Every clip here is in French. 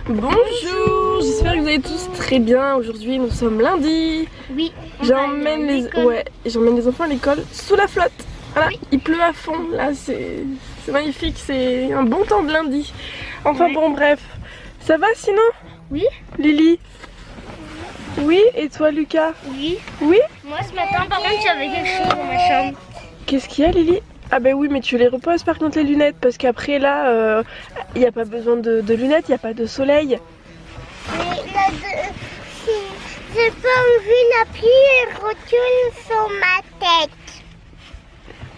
Bonjour, j'espère que vous allez tous très bien. Aujourd'hui nous sommes lundi. Oui, J'emmène les enfants à l'école sous la flotte. Voilà, oui. Il pleut à fond, là c'est magnifique, c'est un bon temps de lundi. Enfin bon bref, ça va sinon? Oui. Lily? Oui, et toi Lucas? Oui. Oui? Moi ce matin par contre j'avais quelque chose dans ma chambre. Qu'est-ce qu'il y a Lily? Ah bah oui, mais tu les reposes par contre les lunettes, parce qu'après là, il n'y a pas besoin de lunettes, il n'y a pas de soleil. Mais j'ai pas envie la pluie retourne sur ma tête.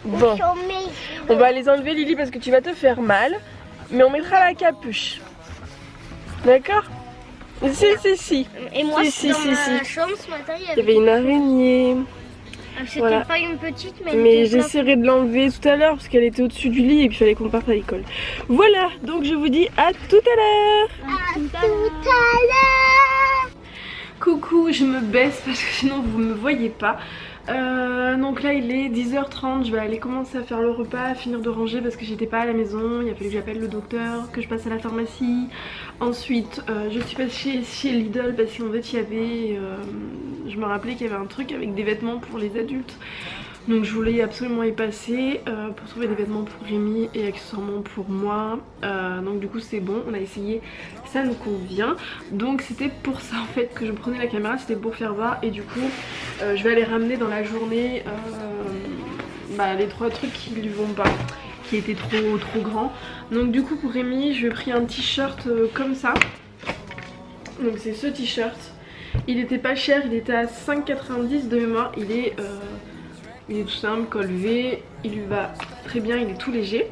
Bon, on va les enlever Lily parce que tu vas te faire mal, mais on mettra la capuche. D'accord? Si. Et moi si, dans ma chambre ce matin il y avait une araignée. C'était voilà. pas une petite mais j'essaierai de l'enlever tout à l'heure parce qu'elle était au-dessus du lit et puis il fallait qu'on parte à l'école. Voilà, donc je vous dis à tout à l'heure. À tout à l'heure. Coucou, je me baisse parce que sinon vous me voyez pas. Donc là il est 10h30, je vais aller commencer à faire le repas, finir de ranger parce que j'étais pas à la maison. Il a fallu que j'appelle le docteur, que je passe à la pharmacie. Ensuite je suis passée chez Lidl parce qu'en fait il y avait, je me rappelais qu'il y avait un truc avec des vêtements pour les adultes. Donc je voulais absolument y passer pour trouver des vêtements pour Rémi et accessoirement pour moi. Donc du coup c'est bon, on a essayé, ça nous convient. Donc c'était pour ça en fait que je prenais la caméra, c'était pour faire voir. Et du coup je vais aller ramener dans la journée les 3 trucs qui lui vont pas, qui étaient trop grands. Donc du coup pour Rémi je lui ai pris un t-shirt comme ça. Donc c'est ce t-shirt, il était pas cher, il était à 5,90 de mémoire. Il est tout simple, col V, il lui va très bien, il est tout léger.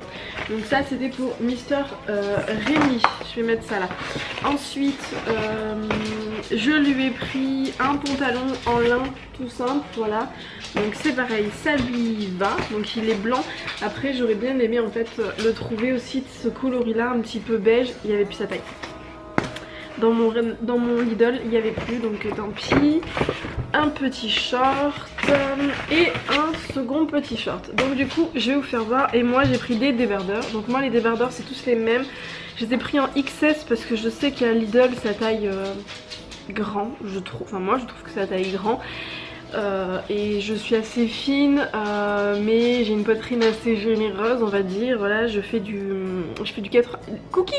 Donc ça c'était pour Mister Rémi, je vais mettre ça là. Ensuite je lui ai pris un pantalon en lin tout simple, voilà. Donc c'est pareil, ça lui va, donc il est blanc. Après j'aurais bien aimé en fait le trouver aussi de ce coloris là, un petit peu beige, il n'y avait plus sa taille. Dans mon Lidl il n'y avait plus, donc tant pis. Un petit short et un second petit short. Donc du coup je vais vous faire voir. Et moi j'ai pris des débardeurs. Donc moi les débardeurs c'est tous les mêmes. Je les ai pris en XS parce que je sais qu'à Lidl ça taille grand, je trouve. Enfin moi je trouve que ça taille grand. Et je suis assez fine mais j'ai une poitrine assez généreuse on va dire. Voilà, je fais du 80. Cookie.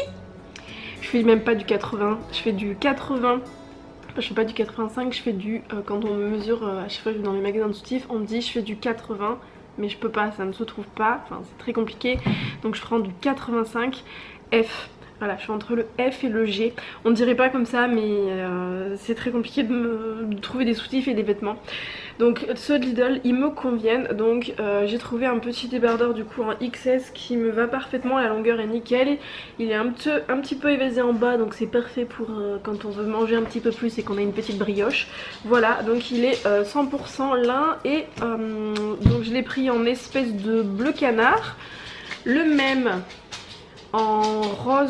Je fais même pas du 80, je fais du 80. Je fais pas du 85, je fais du... quand on me mesure à chaque fois que je vais dans les magasins de soutifs, on me dit je fais du 80. Mais je peux pas, ça ne se trouve pas, enfin c'est très compliqué. Donc je prends du 85 F. Voilà, je suis entre le F et le G. On ne dirait pas comme ça mais c'est très compliqué de trouver des soutifs et des vêtements. Donc ceux de Lidl ils me conviennent. Donc j'ai trouvé un petit débardeur du coup en XS qui me va parfaitement, la longueur est nickel. Il est un petit peu évasé en bas, donc c'est parfait pour quand on veut manger un petit peu plus et qu'on a une petite brioche. Voilà, donc il est 100% lin et donc je l'ai pris en espèce de bleu canard. Le même en rose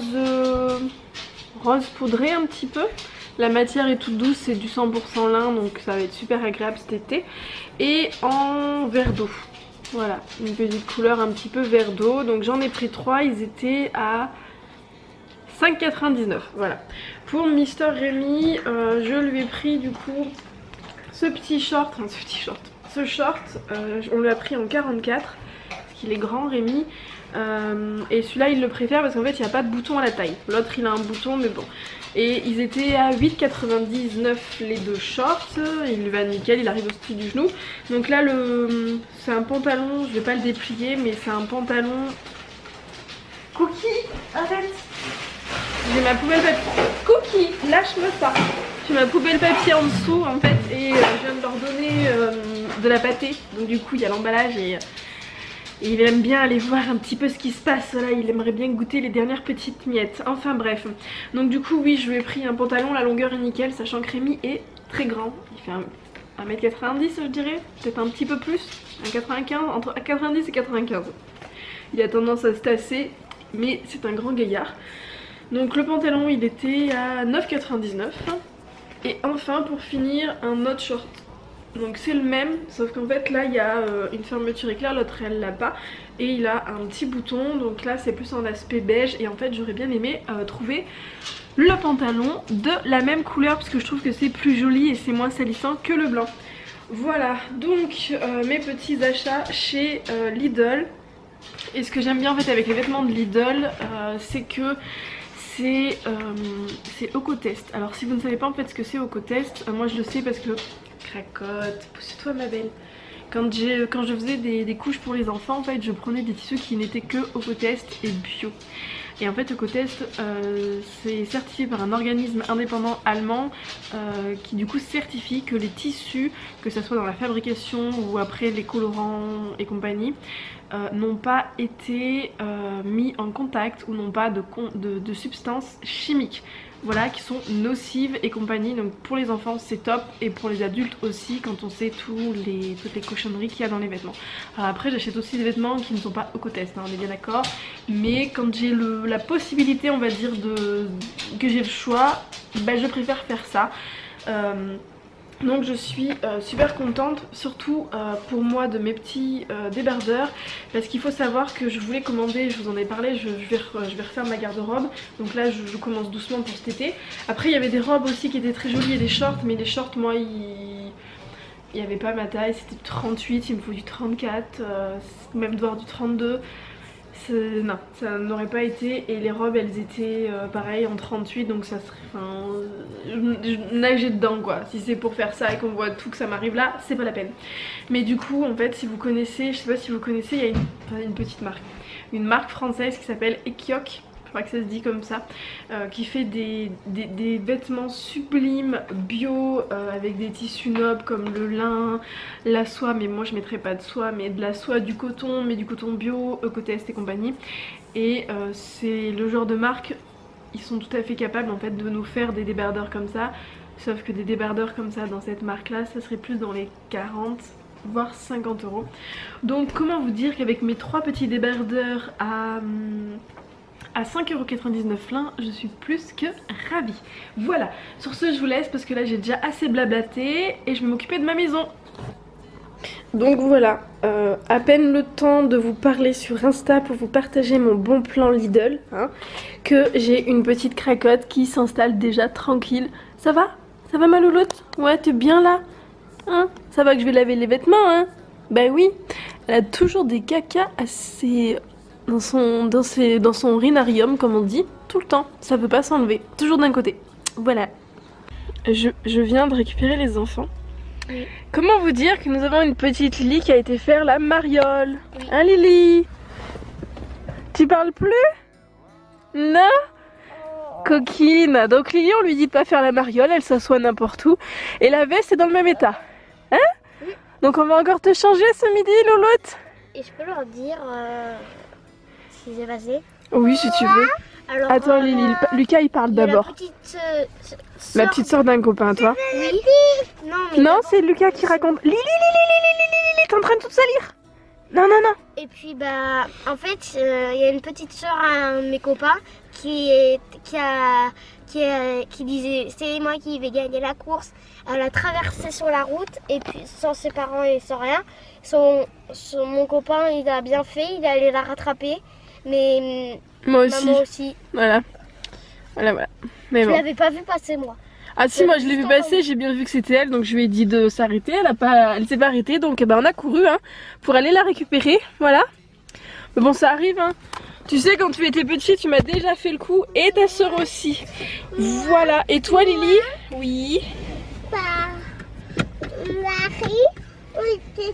poudré un petit peu. La matière est toute douce, c'est du 100% lin, donc ça va être super agréable cet été. Et en vert d'eau. Voilà, une petite couleur un petit peu vert d'eau. Donc j'en ai pris 3, ils étaient à 5,99. Voilà. Pour Mister Rémi, je lui ai pris du coup ce short, on lui a pris en 44. Parce qu'il est grand Rémi. Et celui-là il le préfère parce qu'en fait il n'y a pas de bouton à la taille. L'autre il a un bouton mais bon. Et ils étaient à 8,99 les 2 shorts. Il va nickel, il arrive au-dessus du genou. Donc là c'est un pantalon, je vais pas le déplier mais c'est un pantalon... Cookie, arrête. J'ai ma poubelle papier. Cookie, lâche-moi ça. J'ai ma poubelle papier en dessous en fait et je viens de leur donner de la pâtée. Donc du coup il y a l'emballage et il aime bien aller voir un petit peu ce qui se passe. Là il aimerait bien goûter les dernières petites miettes. Enfin bref. Donc du coup oui je lui ai pris un pantalon, la longueur est nickel, sachant que Rémi est très grand. Il fait 1m90 je dirais, peut-être un petit peu plus, 1m95, entre 90 et 95. Il a tendance à se tasser mais c'est un grand gaillard. Donc le pantalon il était à 9,99. Et enfin pour finir un autre short Donc c'est le même, sauf qu'en fait là il y a une fermeture éclair, l'autre elle l'a pas. Et il a un petit bouton, donc là c'est plus en aspect beige. Et en fait j'aurais bien aimé trouver le pantalon de la même couleur, parce que je trouve que c'est plus joli et c'est moins salissant que le blanc. Voilà, donc mes petits achats chez Lidl. Et ce que j'aime bien en fait avec les vêtements de Lidl, c'est que c'est Ökotest. Alors si vous ne savez pas en fait ce que c'est Ökotest, moi je le sais parce que... Cracotte, pousse-toi ma belle. Quand je faisais des couches pour les enfants, en fait je prenais des tissus qui n'étaient que Ökotest et bio. Et en fait Ökotest c'est certifié par un organisme indépendant allemand qui du coup certifie que les tissus, que ce soit dans la fabrication ou après les colorants et compagnie, n'ont pas été mis en contact ou n'ont pas de substances chimiques, voilà, qui sont nocives et compagnie. Donc pour les enfants c'est top, et pour les adultes aussi, quand on sait toutes les cochonneries qu'il y a dans les vêtements. Alors après j'achète aussi des vêtements qui ne sont pas Ökotest, hein, on est bien d'accord, mais quand j'ai la possibilité, on va dire, que j'ai le choix, bah, je préfère faire ça. Donc je suis super contente, surtout pour moi, de mes petits débardeurs, parce qu'il faut savoir que je voulais commander, je vous en ai parlé, je vais refaire ma garde-robe. Donc là je commence doucement pour cet été. Après il y avait des robes aussi qui étaient très jolies et des shorts, mais les shorts moi il n'y avait pas ma taille, c'était du 38, il me faut du 34, même devoir du 32. Non, ça n'aurait pas été. Et les robes elles étaient pareil en 38, donc ça serait, enfin, nager dedans quoi. Si c'est pour faire ça et qu'on voit tout que ça m'arrive là, c'est pas la peine. Mais du coup en fait, si vous connaissez, je sais pas si vous connaissez, il y a une petite marque, une marque française qui s'appelle Ekiok, je crois que ça se dit comme ça, qui fait des vêtements sublimes bio avec des tissus nobles comme le lin, la soie, mais moi je mettrais pas de soie, mais de la soie, du coton, mais du coton bio, Ökotest et compagnie. Et c'est le genre de marque, ils sont tout à fait capables en fait de nous faire des débardeurs comme ça, sauf que des débardeurs comme ça dans cette marque là, ça serait plus dans les 40 voire 50 euros. Donc comment vous dire qu'avec mes 3 petits débardeurs à 5,99€ l'un, je suis plus que ravie. Voilà, sur ce je vous laisse parce que là j'ai déjà assez blablaté et je vais m'occuper de ma maison. Donc voilà, à peine le temps de vous parler sur Insta pour vous partager mon bon plan Lidl, hein, que j'ai une petite cracotte qui s'installe déjà tranquille. Ça va? Ça va ma louloute? Ouais, t'es bien là? Hein? Ça va que je vais laver les vêtements, hein? Bah oui, elle a toujours des cacas assez... dans son rhinarium comme on dit, tout le temps, ça peut pas s'enlever, toujours d'un côté. Voilà. Je viens de récupérer les enfants. Oui. Comment vous dire que nous avons une petite Lily qui a été faire la mariole? Oui. Hein Lily? Tu parles plus? Non? Coquine. Donc Lily on lui dit pas faire la mariole, elle s'assoit n'importe où. Et la veste est dans le même état. Hein? Oui. Donc on va encore te changer ce midi Louloute? Et je peux leur dire... ce qui s'est passé? Oui si tu veux. Alors, attends Lily, Lucas il parle d'abord. La petite soeur d'un copain toi. Oui. Non c'est Lucas qui raconte. Lily, t'es en train de tout salir. Non. Et puis bah en fait il y a une petite soeur à un de mes copains qui disait c'est moi qui vais gagner la course. Elle a traversé sur la route et puis sans ses parents et sans rien. Mon copain il a bien fait, il est allé la rattraper. Mais moi aussi. Maman aussi. Voilà. Mais je l'avais pas vu passer moi. Ah si, moi je l'ai vu passer, j'ai bien vu que c'était elle, donc je lui ai dit de s'arrêter. Elle s'est pas arrêtée, donc on a couru hein, pour aller la récupérer. Voilà. Mais bon, ça arrive hein. Tu sais, quand tu étais petite, tu m'as déjà fait le coup, et ta soeur aussi. Voilà. Et toi Lily? Oui. Marie, était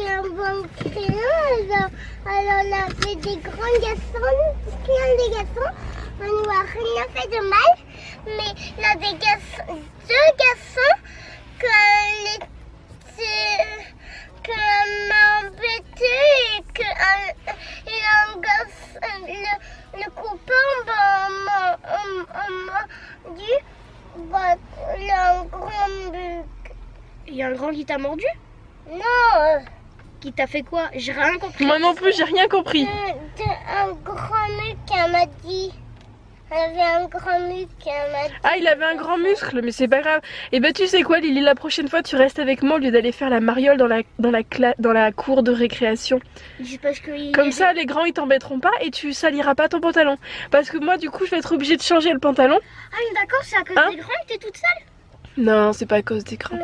un bon crayon. Alors on a fait des grands garçons, plein de garçons. On nous a rien fait de mal, mais il y a deux garçons que m'a embêté et que le copain m'a dit il y a un grand bug. Il y a un grand qui t'a mordu? Non. Qui t'a fait quoi? J'ai rien compris. Moi non plus, j'ai rien compris. Un grand mec qui m'a dit Elle avait un grand muscle. Ah, il avait un grand muscle, mais c'est pas grave. Et bah tu sais quoi Lily, la prochaine fois tu restes avec moi au lieu d'aller faire la mariole dans la cour de récréation. Parce que Comme ça les grands ils t'embêteront pas et tu saliras pas ton pantalon. Parce que moi du coup je vais être obligée de changer le pantalon. Ah mais d'accord, c'est à cause des grands que t'es toute seule. Non, c'est pas à cause des crampes.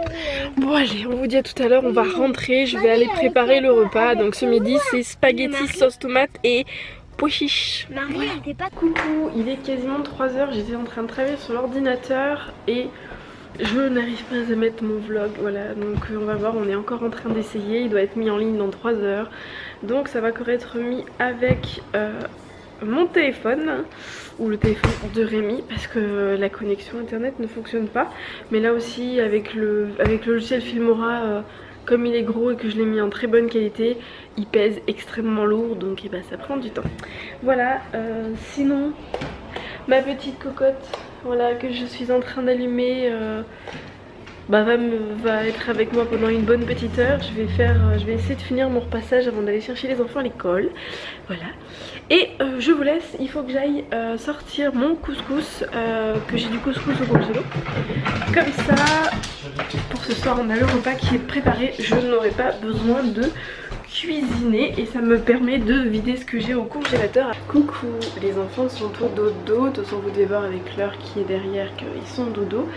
Bon allez, on vous dit à tout à l'heure, on va rentrer, je vais aller préparer le repas. Donc ce midi c'est spaghetti sauce tomate et pois chiches. Marie, elle était pas... Coucou, il est quasiment 3h, j'étais en train de travailler sur l'ordinateur et je n'arrive pas à mettre mon vlog. Voilà, donc on va voir, on est encore en train d'essayer, il doit être mis en ligne dans 3 heures. Donc ça va encore être mis avec mon téléphone ou le téléphone de Rémi parce que la connexion internet ne fonctionne pas. Mais là aussi avec le logiciel Filmora, comme il est gros et que je l'ai mis en très bonne qualité, il pèse extrêmement lourd, donc et bah, ça prend du temps. Voilà, sinon ma petite cocotte, voilà, que je suis en train d'allumer, va être avec moi pendant une bonne petite heure. Je vais essayer de finir mon repassage avant d'aller chercher les enfants à l'école. Voilà. Et je vous laisse, il faut que j'aille sortir mon couscous, que j'ai du couscous au congélo. Comme ça, pour ce soir on a le repas qui est préparé, je n'aurai pas besoin de cuisiner et ça me permet de vider ce que j'ai au congélateur. Coucou, les enfants sont au dodo, de toute façon vous devez voir avec l'heure qui est derrière qu'ils sont dodo.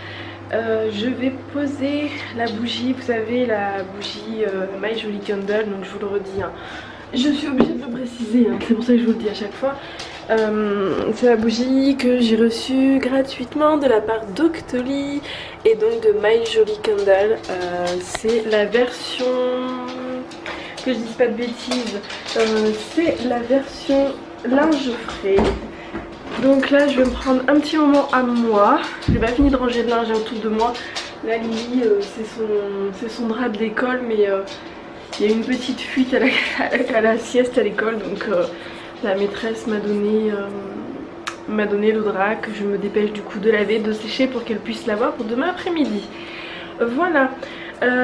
Je vais poser la bougie, vous savez la bougie My Jolie Candle, donc je vous le redis, hein. Je suis obligée de le préciser, hein. C'est pour ça que je vous le dis à chaque fois. C'est la bougie que j'ai reçue gratuitement de la part d'Octoly et donc de My Jolie Candle. C'est la version, que je dise pas de bêtises, c'est la version linge frais. Donc là je vais me prendre un petit moment à moi. J'ai pas fini de ranger le linge autour de moi. Là Lily c'est son drap de l'école, mais il y a une petite fuite à la sieste à l'école, donc la maîtresse m'a donné le drap que je me dépêche du coup de laver, de sécher pour qu'elle puisse l'avoir pour demain après-midi. Voilà.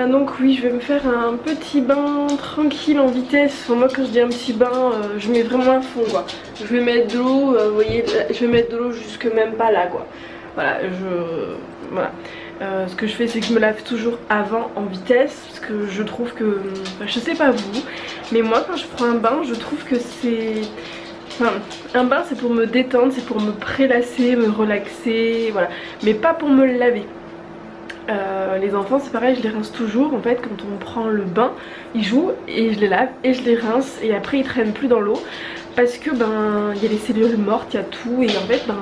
Donc oui, je vais me faire un petit bain tranquille en vitesse. Enfin, moi quand je dis un petit bain, je mets vraiment à fond quoi. Je vais mettre de l'eau, vous voyez, je vais mettre de l'eau jusque même pas là quoi. Voilà, voilà. Ce que je fais c'est que je me lave toujours avant en vitesse parce que je trouve que, enfin, je sais pas vous, mais moi quand je prends un bain je trouve que c'est... Enfin, un bain c'est pour me détendre, c'est pour me prélasser, me relaxer, voilà. Mais pas pour me laver. Les enfants c'est pareil, je les rince toujours en fait quand on prend le bain, ils jouent et je les lave et je les rince et après ils traînent plus dans l'eau parce que ben il y a les cellules mortes, il y a tout et en fait ben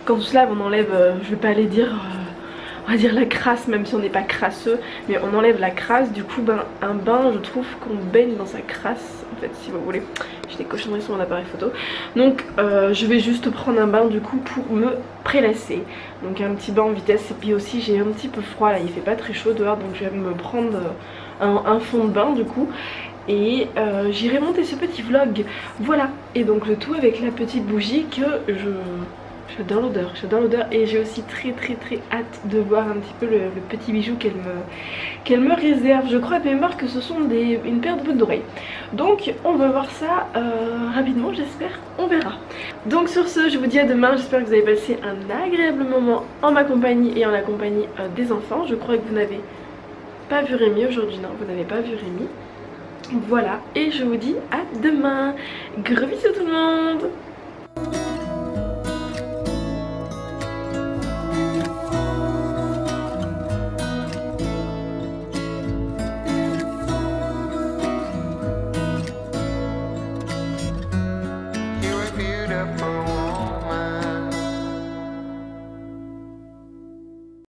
quand on se lave on enlève, je vais pas aller dire on va dire la crasse même si on n'est pas crasseux, mais on enlève la crasse. Du coup ben un bain je trouve qu'on baigne dans sa crasse en fait si vous voulez. J'ai des cochonneries sur mon appareil photo. Donc je vais juste prendre un bain du coup pour me prélasser. Donc un petit bain en vitesse et puis aussi j'ai un petit peu froid là, il fait pas très chaud dehors donc je vais me prendre un fond de bain du coup. Et j'irai monter ce petit vlog. Voilà, et donc le tout avec la petite bougie que j'adore l'odeur et j'ai aussi très hâte de voir un petit peu le petit bijou qu'elle me réserve. Je crois de mémoire que ce sont une paire de boucles d'oreilles. Donc on va voir ça rapidement, j'espère, on verra. Donc sur ce, je vous dis à demain, j'espère que vous avez passé un agréable moment en ma compagnie et en la compagnie des enfants. Je crois que vous n'avez pas vu Rémi aujourd'hui, non, vous n'avez pas vu Rémi. Voilà, et je vous dis à demain. Gros bisous tout le monde.